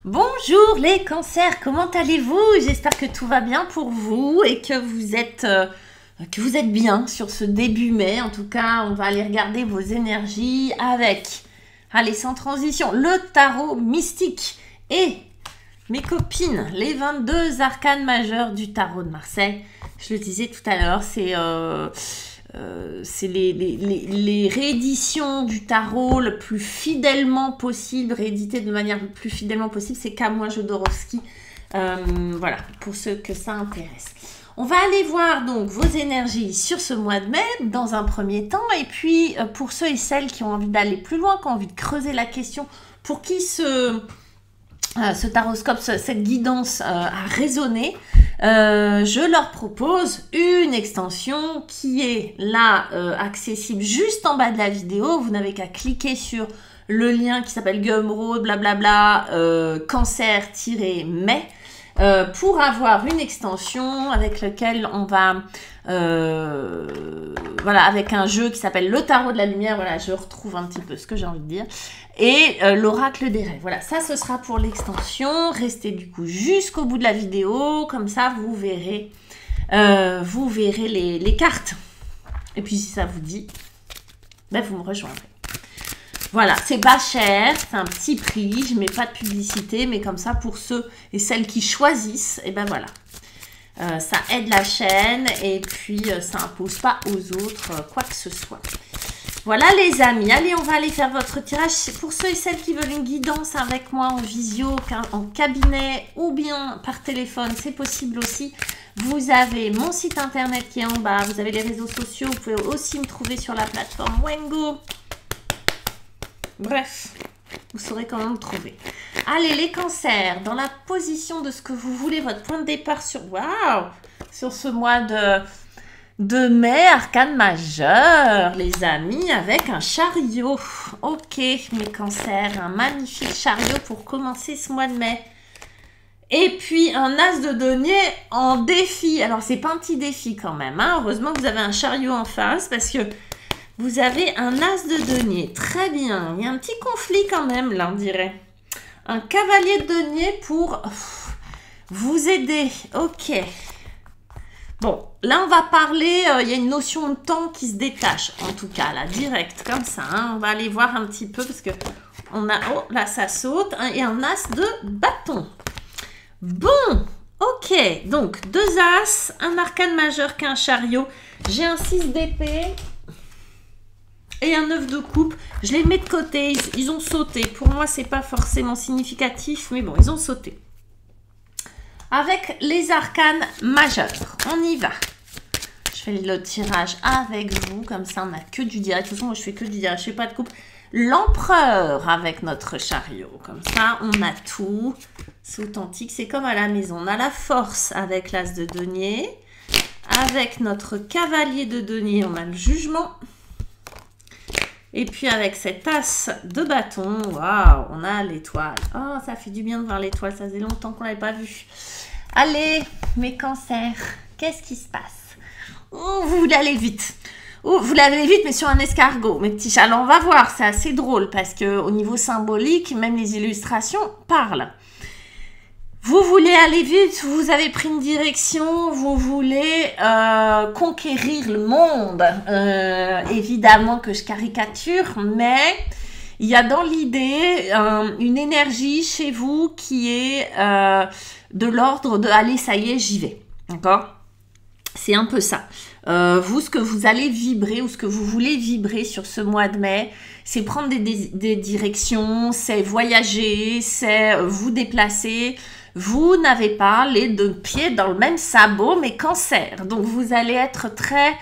Bonjour les cancers, comment allez-vous? J'espère que tout va bien pour vous et que vous êtes bien sur ce début mai. En tout cas, on va aller regarder vos énergies avec, allez, sans transition, le tarot mystique et mes copines, les 22 arcanes majeurs du tarot de Marseille. Je le disais tout à l'heure, c'est les rééditions du tarot le plus fidèlement possible, réédité de manière le plus fidèlement possible, c'est Kamwa Jodorowsky. Voilà, pour ceux que ça intéresse. On va aller voir donc vos énergies sur ce mois de mai dans un premier temps, et puis pour ceux et celles qui ont envie d'aller plus loin, qui ont envie de creuser la question, pour qui ce taroscope, cette guidance a résonné, je leur propose une extension qui est là accessible juste en bas de la vidéo. Vous n'avez qu'à cliquer sur le lien qui s'appelle Gumroad, blablabla, cancer-mai, pour avoir une extension avec laquelle on va, voilà, avec un jeu qui s'appelle le tarot de la lumière. Voilà, je retrouve un petit peu ce que j'ai envie de dire. Et l'oracle des rêves. Voilà, ça ce sera pour l'extension. Restez du coup jusqu'au bout de la vidéo, comme ça vous verrez les cartes. Et puis si ça vous dit, ben, vous me rejoindrez. Voilà, c'est pas cher, c'est un petit prix, je mets pas de publicité, mais comme ça pour ceux et celles qui choisissent, et ben voilà. Ça aide la chaîne et puis ça impose pas aux autres quoi que ce soit. Voilà les amis, allez, on va aller faire votre tirage. Pour ceux et celles qui veulent une guidance avec moi en visio, en cabinet ou bien par téléphone, c'est possible aussi. Vous avez mon site internet qui est en bas, vous avez les réseaux sociaux, vous pouvez aussi me trouver sur la plateforme Wengo. Bref, vous saurez comment me trouver. Allez les cancers, dans la position de ce que vous voulez, votre point de départ sur ce mois de mai, arcane majeur, les amis, avec un chariot. Ok, mes cancers, un magnifique chariot pour commencer ce mois de mai. Et puis un as de denier en défi. Alors c'est pas un petit défi quand même, hein. Heureusement que vous avez un chariot en face parce que vous avez un as de denier. Très bien, il y a un petit conflit quand même là, on dirait. Un cavalier de denier pour vous aider. Ok. Bon, là on va parler, il y a une notion de temps qui se détache, en tout cas, là, direct, comme ça. Hein. On va aller voir un petit peu, parce que on a, oh, là ça saute, hein, et un as de bâton. Bon, ok, donc 2 as, un arcane majeur qu'un chariot. J'ai un 6 d'épée et un 9 de coupe. Je les mets de côté, ils ont sauté. Pour moi, c'est pas forcément significatif, mais bon, ils ont sauté. Avec les arcanes majeurs, on y va. Je fais le tirage avec vous, comme ça on n'a que du direct. De toute façon, moi je fais que du direct, je fais pas de coupe. L'empereur avec notre chariot, comme ça on a tout. C'est authentique, c'est comme à la maison. On a la force avec l'as de denier. Avec notre cavalier de denier, on a le jugement. Et puis avec cet as de bâton, waouh, on a l'étoile. Oh, ça fait du bien de voir l'étoile, ça faisait longtemps qu'on ne l'avait pas vue. Allez, mes cancers, qu'est-ce qui se passe? Oh, vous voulez aller vite. Oh, vous l'avez vite, mais sur un escargot, mes petits chats. Alors, on va voir, c'est assez drôle, parce qu'au niveau symbolique, même les illustrations parlent. Vous voulez aller vite, vous avez pris une direction, vous voulez conquérir le monde. Évidemment que je caricature, mais il y a dans l'idée une énergie chez vous qui est de l'ordre de « allez, ça y est, j'y vais ». D'accord ? C'est un peu ça. Vous, ce que vous allez vibrer ou ce que vous voulez vibrer sur ce mois de mai, c'est prendre des directions, c'est voyager, c'est vous déplacer. Vous n'avez pas les 2 pieds dans le même sabot, mais cancer. Donc, vous allez être très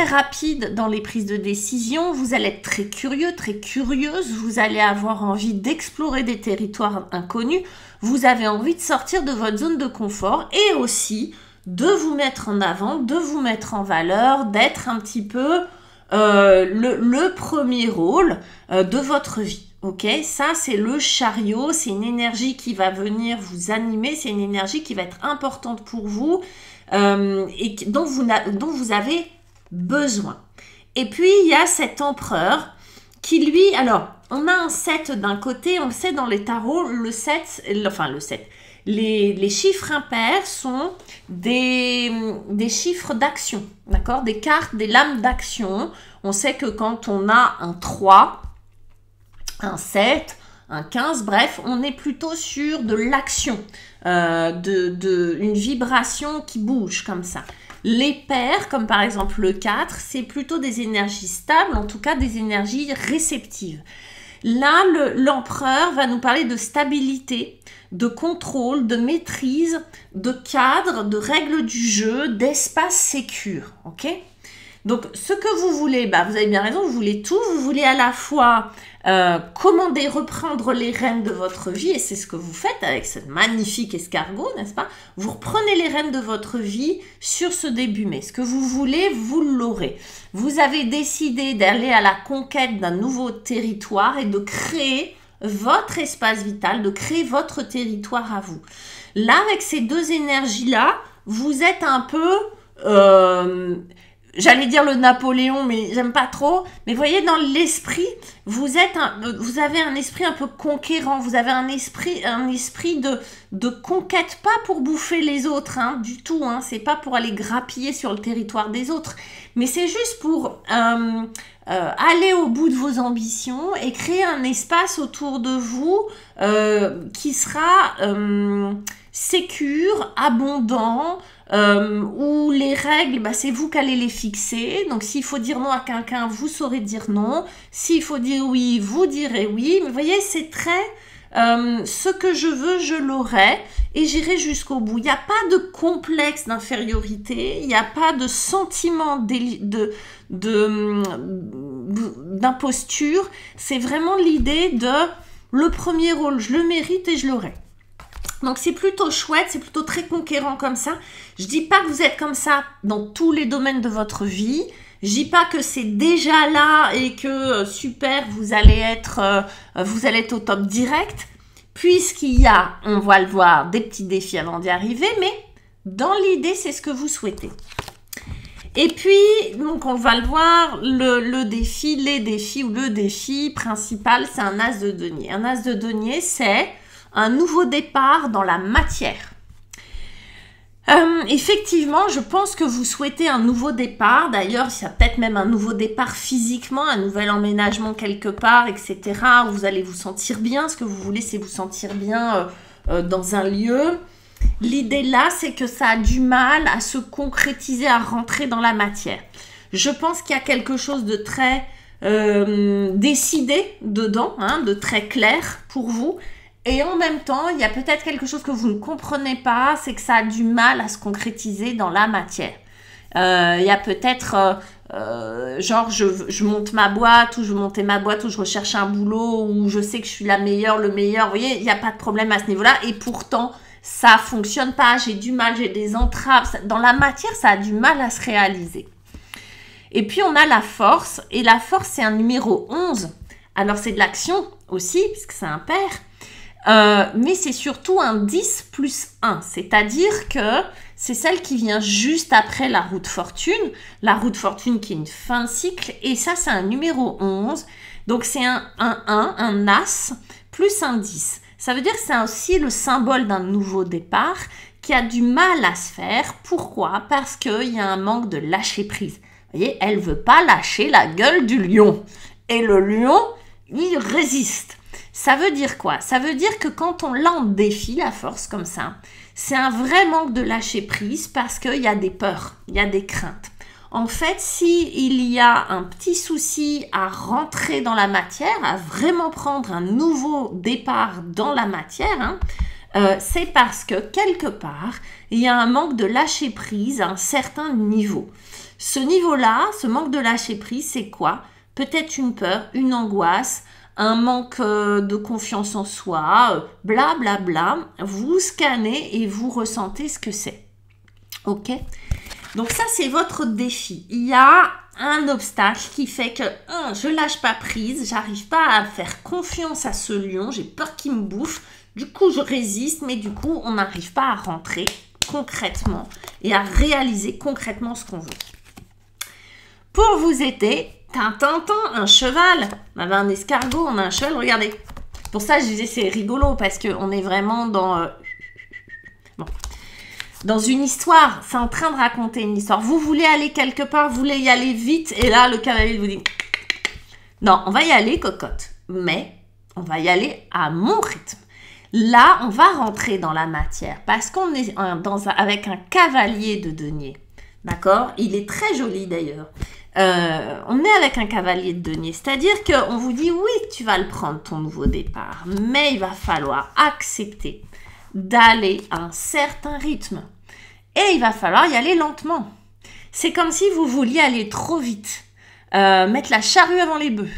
rapide dans les prises de décision. Vous allez être très curieux, très curieuse. Vous allez avoir envie d'explorer des territoires inconnus. Vous avez envie de sortir de votre zone de confort et aussi de vous mettre en avant, de vous mettre en valeur, d'être un petit peu le premier rôle de votre vie. Ok, ça c'est le chariot, c'est une énergie qui va venir vous animer, c'est une énergie qui va être importante pour vous et dont vous avez besoin. Et puis il y a cet empereur qui lui, alors on a un 7 d'un côté, on le sait dans les tarots, les chiffres impairs sont des chiffres d'action, d'accord? Des cartes, des lames d'action. On sait que quand on a un 3, un 7, un 15, bref, on est plutôt sur de l'action, une vibration qui bouge comme ça. Les pairs, comme par exemple le 4, c'est plutôt des énergies stables, en tout cas des énergies réceptives. Là, l'empereur va nous parler de stabilité, de contrôle, de maîtrise, de cadre, de règles du jeu, d'espace sécure, ok? Donc, ce que vous voulez, bah, vous avez bien raison, vous voulez tout. Vous voulez à la fois commander, reprendre les rênes de votre vie, et c'est ce que vous faites avec ce magnifique escargot, n'est-ce pas? Vous reprenez les rênes de votre vie sur ce début mai. Ce que vous voulez, vous l'aurez. Vous avez décidé d'aller à la conquête d'un nouveau territoire et de créer votre espace vital, de créer votre territoire à vous. Là, avec ces deux énergies-là, vous êtes un peu... j'allais dire le Napoléon, mais j'aime pas trop. Mais voyez, dans l'esprit, vous avez un esprit un peu conquérant. Vous avez un esprit de conquête, pas pour bouffer les autres, hein, du tout. Hein, c'est pas pour aller grappiller sur le territoire des autres, mais c'est juste pour aller au bout de vos ambitions et créer un espace autour de vous qui sera sécure, abondant. Où les règles, bah, c'est vous qui allez les fixer. Donc, s'il faut dire non à quelqu'un, vous saurez dire non. S'il faut dire oui, vous direz oui. Mais vous voyez, c'est très... ce que je veux, je l'aurai. Et j'irai jusqu'au bout. Il n'y a pas de complexe d'infériorité. Il n'y a pas de sentiment d'imposture. C'est vraiment l'idée de le premier rôle, je le mérite et je l'aurai. Donc, c'est plutôt chouette, c'est plutôt très conquérant comme ça. Je dis pas que vous êtes comme ça dans tous les domaines de votre vie. Je dis pas que c'est déjà là et que super, vous allez être au top direct. Puisqu'il y a, on va le voir, des petits défis avant d'y arriver. Mais dans l'idée, c'est ce que vous souhaitez. Et puis, donc on va le voir, le défi principal, c'est un as de denier. Un as de denier, c'est un nouveau départ dans la matière. Effectivement, je pense que vous souhaitez un nouveau départ. D'ailleurs, il y a peut-être même un nouveau départ physiquement, un nouvel emménagement quelque part, etc. Où vous allez vous sentir bien. Ce que vous voulez, c'est vous sentir bien dans un lieu. L'idée là, c'est que ça a du mal à se concrétiser, à rentrer dans la matière. Je pense qu'il y a quelque chose de très décidé dedans, hein, de très clair pour vous. Et en même temps, il y a peut-être quelque chose que vous ne comprenez pas, c'est que ça a du mal à se concrétiser dans la matière. Il y a peut-être, genre, je monte ma boîte, ou je montais ma boîte, ou je recherche un boulot, ou je sais que je suis la meilleure, le meilleur. Vous voyez, il n'y a pas de problème à ce niveau-là. Et pourtant, ça ne fonctionne pas, j'ai du mal, j'ai des entraves. Dans la matière, ça a du mal à se réaliser. Et puis, on a la force. Et la force, c'est un numéro 11. Alors, c'est de l'action aussi, puisque c'est un pair. Mais c'est surtout un 10 plus 1, c'est-à-dire que c'est celle qui vient juste après la roue de fortune qui est une fin de cycle, et ça c'est un numéro 11, donc c'est un 1, un as, plus un 10. Ça veut dire que c'est aussi le symbole d'un nouveau départ qui a du mal à se faire. Pourquoi? Parce qu'il y a un manque de lâcher prise. Vous voyez, elle ne veut pas lâcher la gueule du lion, et le lion, il résiste. Ça veut dire quoi? Ça veut dire que quand on l'a en défi, la force comme ça, c'est un vrai manque de lâcher prise parce qu'il y a des peurs, il y a des craintes. En fait, s'il y a un petit souci à rentrer dans la matière, à vraiment prendre un nouveau départ dans la matière, hein, c'est parce que quelque part, il y a un manque de lâcher prise à un certain niveau. Ce niveau-là, ce manque de lâcher prise, c'est quoi? Peut-être une peur, une angoisse, un manque de confiance en soi, blablabla. Bla, bla. Vous scannez et vous ressentez ce que c'est. Ok? Donc ça, c'est votre défi. Il y a un obstacle qui fait que je lâche pas prise, j'arrive pas à faire confiance à ce lion, j'ai peur qu'il me bouffe. Du coup, je résiste, mais du coup, on n'arrive pas à rentrer concrètement et à réaliser concrètement ce qu'on veut. Pour vous aider, Tintin, un cheval. On avait un escargot, on a un cheval, regardez. Pour ça, je disais c'est rigolo parce qu'on est vraiment dans... bon. Dans une histoire, c'est en train de raconter une histoire. Vous voulez aller quelque part, vous voulez y aller vite, et là, le cavalier vous dit « Non, on va y aller, cocotte, mais on va y aller à mon rythme. » Là, on va rentrer dans la matière parce qu'on est avec un cavalier de denier. D'accord? Il est très joli d'ailleurs. On est avec un cavalier de denier, c'est-à-dire qu'on vous dit oui, tu vas le prendre ton nouveau départ, mais il va falloir accepter d'aller à un certain rythme et il va falloir y aller lentement. C'est comme si vous vouliez aller trop vite, mettre la charrue avant les bœufs,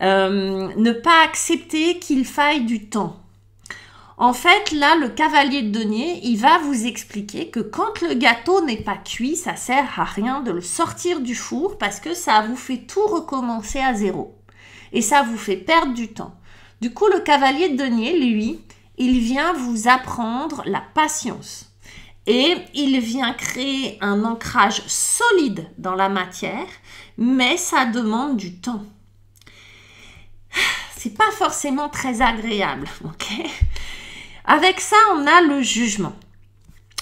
ne pas accepter qu'il faille du temps. En fait, là, le cavalier de denier, il va vous expliquer que quand le gâteau n'est pas cuit, ça sert à rien de le sortir du four parce que ça vous fait tout recommencer à zéro. Et ça vous fait perdre du temps. Du coup, le cavalier de denier, lui, il vient vous apprendre la patience. Et il vient créer un ancrage solide dans la matière, mais ça demande du temps. C'est pas forcément très agréable, ok ? Avec ça, on a le jugement.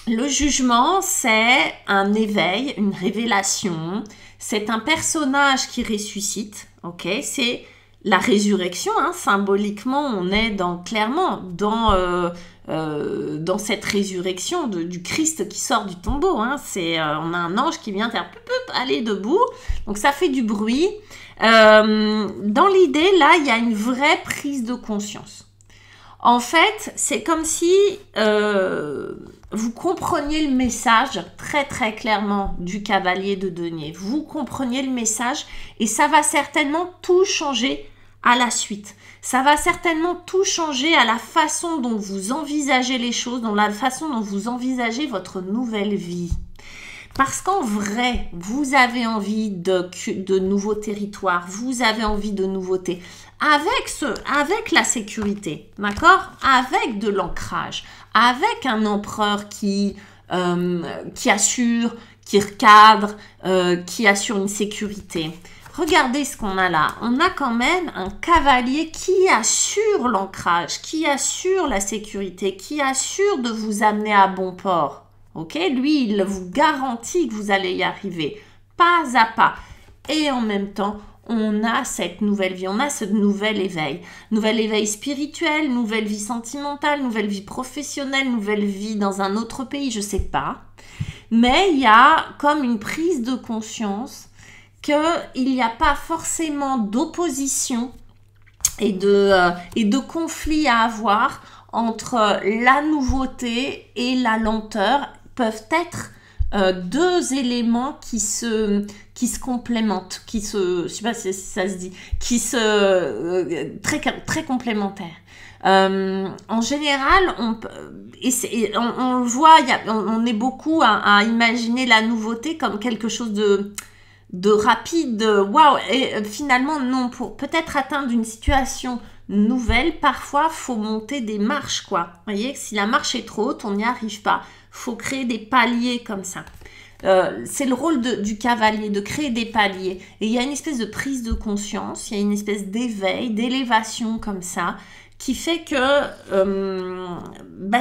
Le jugement, c'est un éveil, une révélation. C'est un personnage qui ressuscite. Ok, c'est la résurrection. Hein. Symboliquement, on est clairement dans cette résurrection du Christ qui sort du tombeau. Hein. On a un ange qui vient faire aller debout. Donc ça fait du bruit. Dans l'idée, là, il y a une vraie prise de conscience. En fait, c'est comme si vous compreniez le message très très clairement du cavalier de denier. Vous compreniez le message et ça va certainement tout changer à la suite. Ça va certainement tout changer à la façon dont vous envisagez les choses, dans la façon dont vous envisagez votre nouvelle vie. Parce qu'en vrai, vous avez envie de nouveaux territoires, vous avez envie de nouveautés, avec la sécurité, d'accord? Avec de l'ancrage, avec un empereur qui assure, qui recadre, qui assure une sécurité. Regardez ce qu'on a là. On a quand même un cavalier qui assure l'ancrage, qui assure la sécurité, qui assure de vous amener à bon port. Ok, lui, il vous garantit que vous allez y arriver, pas à pas. Et en même temps, on a cette nouvelle vie, on a ce nouvel éveil spirituel, nouvelle vie sentimentale, nouvelle vie professionnelle, nouvelle vie dans un autre pays, je sais pas. Mais il y a comme une prise de conscience qu'il n'y a pas forcément d'opposition et de conflit à avoir entre la nouveauté et la lenteur. Peuvent être deux éléments qui se complémentent, je sais pas si ça se dit, très complémentaires. En général, on le voit, on est beaucoup à imaginer la nouveauté comme quelque chose de rapide, waouh, et finalement non, pour peut-être atteindre une situation nouvelle, parfois faut monter des marches, quoi. Vous voyez, si la marche est trop haute, on n'y arrive pas. Faut créer des paliers comme ça. C'est le rôle du cavalier, de créer des paliers. Et il y a une espèce de prise de conscience, il y a une espèce d'éveil, d'élévation comme ça, qui fait que,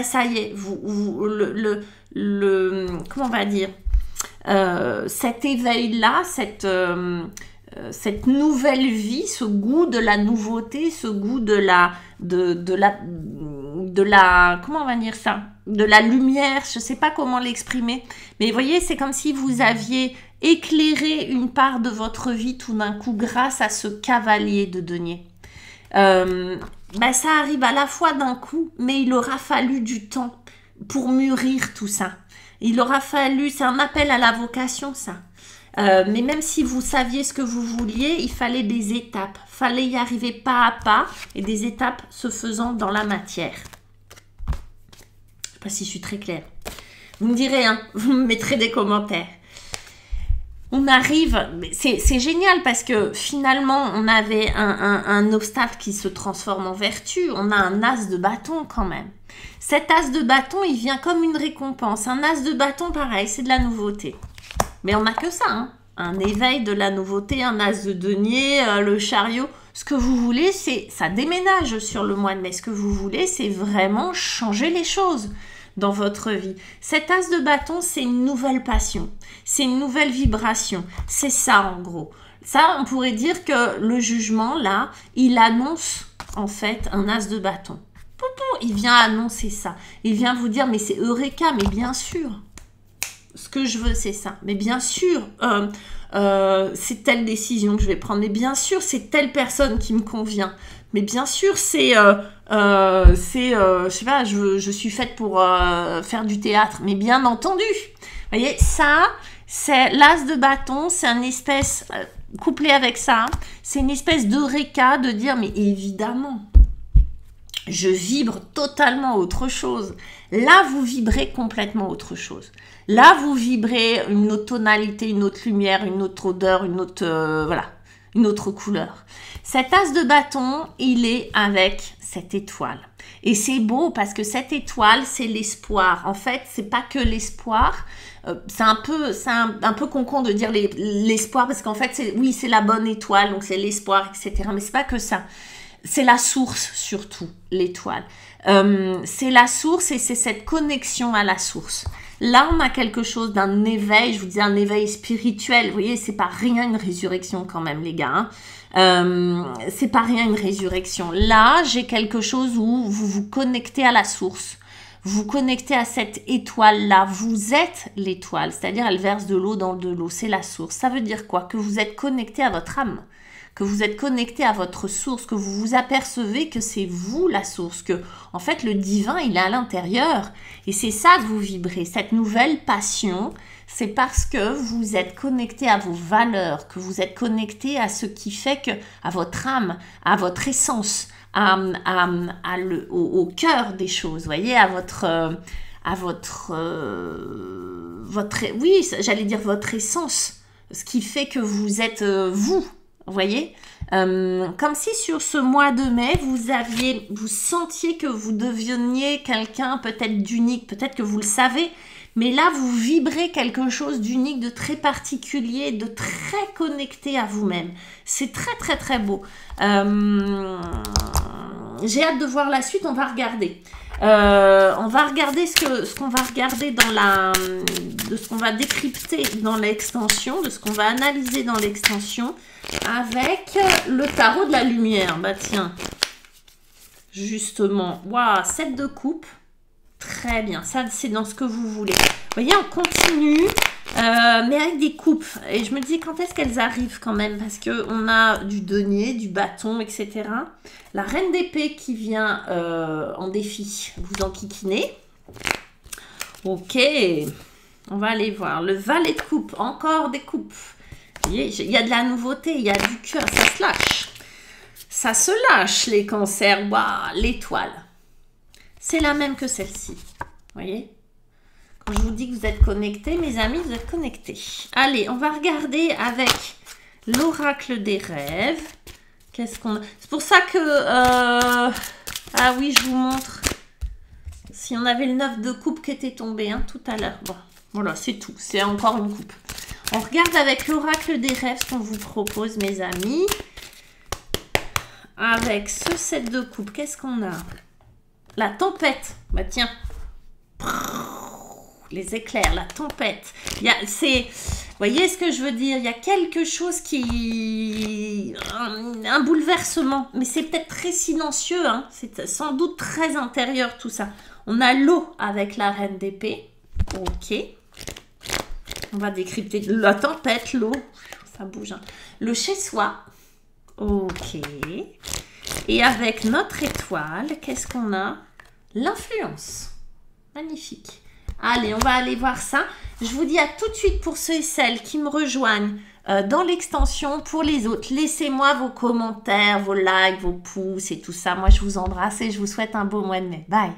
ça y est, comment on va dire, cet éveil-là, cette nouvelle vie, ce goût de la nouveauté, ce goût de la comment on va dire ça, de la lumière, je sais pas comment l'exprimer, mais vous voyez, c'est comme si vous aviez éclairé une part de votre vie tout d'un coup grâce à ce cavalier de denier. Ça arrive à la fois d'un coup, mais il aura fallu du temps pour mûrir tout ça. Il aura fallu, c'est un appel à la vocation, ça. Mais même si vous saviez ce que vous vouliez, il fallait des étapes. Il fallait y arriver pas à pas et des étapes se faisant dans la matière. Je ne sais pas si je suis très claire. Vous me direz, hein, vous me mettrez des commentaires. On arrive, c'est génial parce que finalement, on avait un obstacle qui se transforme en vertu. On a un as de bâton quand même. Cet as de bâton, il vient comme une récompense. Un as de bâton, pareil, c'est de la nouveauté. Mais on n'a que ça, hein. un éveil de la nouveauté, un as de denier, le chariot. Ce que vous voulez, c'est, ça déménage sur le mois de mai. Ce que vous voulez, c'est vraiment changer les choses dans votre vie. Cet as de bâton, c'est une nouvelle passion. C'est une nouvelle vibration. C'est ça, en gros. Ça, on pourrait dire que le jugement, là, il annonce, en fait, un as de bâton. Il vient annoncer ça. Il vient vous dire, mais c'est Eureka, mais bien sûr. Ce que je veux, c'est ça. Mais bien sûr, c'est telle décision que je vais prendre. Mais bien sûr, c'est telle personne qui me convient. Mais bien sûr, c'est, je sais pas, je suis faite pour faire du théâtre. Mais bien entendu. Vous voyez, ça, c'est l'as de bâton. C'est une espèce, couplé avec ça, c'est une espèce d'Eureka de dire, mais évidemment, je vibre totalement autre chose. Là, vous vibrez complètement autre chose. Là, vous vibrez une autre tonalité, une autre lumière, une autre odeur, une autre, voilà, une autre couleur. Cet as de bâton, il est avec cette étoile. Et c'est beau parce que cette étoile, c'est l'espoir. En fait, c'est pas que l'espoir. C'est un peu con de dire l'espoir parce qu'en fait, oui, c'est la bonne étoile, donc c'est l'espoir, etc. Mais c'est pas que ça. C'est la source surtout, l'étoile. C'est la source et c'est cette connexion à la source. Là, on a quelque chose d'un éveil, je vous dis un éveil spirituel. Vous voyez, c'est pas rien une résurrection quand même, les gars. C'est pas rien une résurrection. Là, j'ai quelque chose où vous vous connectez à la source. Vous connectez à cette étoile-là. Vous êtes l'étoile, c'est-à-dire elle verse de l'eau dans de l'eau. C'est la source. Ça veut dire quoi? Que vous êtes connecté à votre âme. Que vous êtes connecté à votre source, que vous vous apercevez que c'est vous la source, que en fait le divin il est à l'intérieur et c'est ça que vous vibrez, cette nouvelle passion, c'est parce que vous êtes connecté à vos valeurs, que vous êtes connecté à ce qui fait que, à votre âme, à votre essence, au cœur des choses, voyez, oui, j'allais dire votre essence, ce qui fait que vous êtes vous. Vous voyez, comme si sur ce mois de mai, vous sentiez que vous deveniez quelqu'un peut-être d'unique, peut-être que vous le savez, mais là, vous vibrez quelque chose d'unique, de très particulier, de très connecté à vous-même. C'est très, très, très beau. J'ai hâte de voir la suite, on va regarder. On va regarder ce qu'on va regarder de ce qu'on va décrypter dans l'extension, de ce qu'on va analyser dans l'extension avec le tarot de la lumière. Bah tiens, justement, waouh, 7 de coupe, très bien, ça c'est dans ce que vous voulez. Vous voyez, on continue, mais avec des coupes. Et je me dis quand est-ce qu'elles arrivent quand même, parce qu'on a du denier, du bâton, etc. La reine d'épée qui vient en défi, vous enquiquinez. Ok, on va aller voir. Le valet de coupe, encore des coupes. Vous voyez, il y a de la nouveauté, il y a du cœur, ça se lâche. Ça se lâche, les cancers. Waouh, l'étoile. C'est la même que celle-ci. Vous voyez? Quand je vous dis que vous êtes connectés, mes amis, vous êtes connectés. Allez, on va regarder avec l'oracle des rêves. Qu'est-ce qu'on a? C'est pour ça que... Ah oui, je vous montre. Si on avait le 9 de coupe qui était tombé tout à l'heure. Bon, voilà, c'est tout. C'est encore une coupe. On regarde avec l'oracle des rêves ce qu'on vous propose, mes amis. Avec ce 7 de coupe, qu'est-ce qu'on a? La tempête. Bah tiens. Les éclairs, la tempête. Vous voyez ce que je veux dire? Il y a quelque chose qui... Un bouleversement. Mais c'est peut-être très silencieux. C'est sans doute très intérieur tout ça. On a l'eau avec la reine d'épée. Ok. On va décrypter la tempête, l'eau. Ça bouge. Le chez-soi. Ok. Et avec notre étoile, qu'est-ce qu'on a? L'influence. Magnifique. Allez, on va aller voir ça. Je vous dis à tout de suite pour ceux et celles qui me rejoignent dans l'extension. Pour les autres, laissez-moi vos commentaires, vos likes, vos pouces et tout ça. Moi, je vous embrasse et je vous souhaite un beau mois de mai. Bye.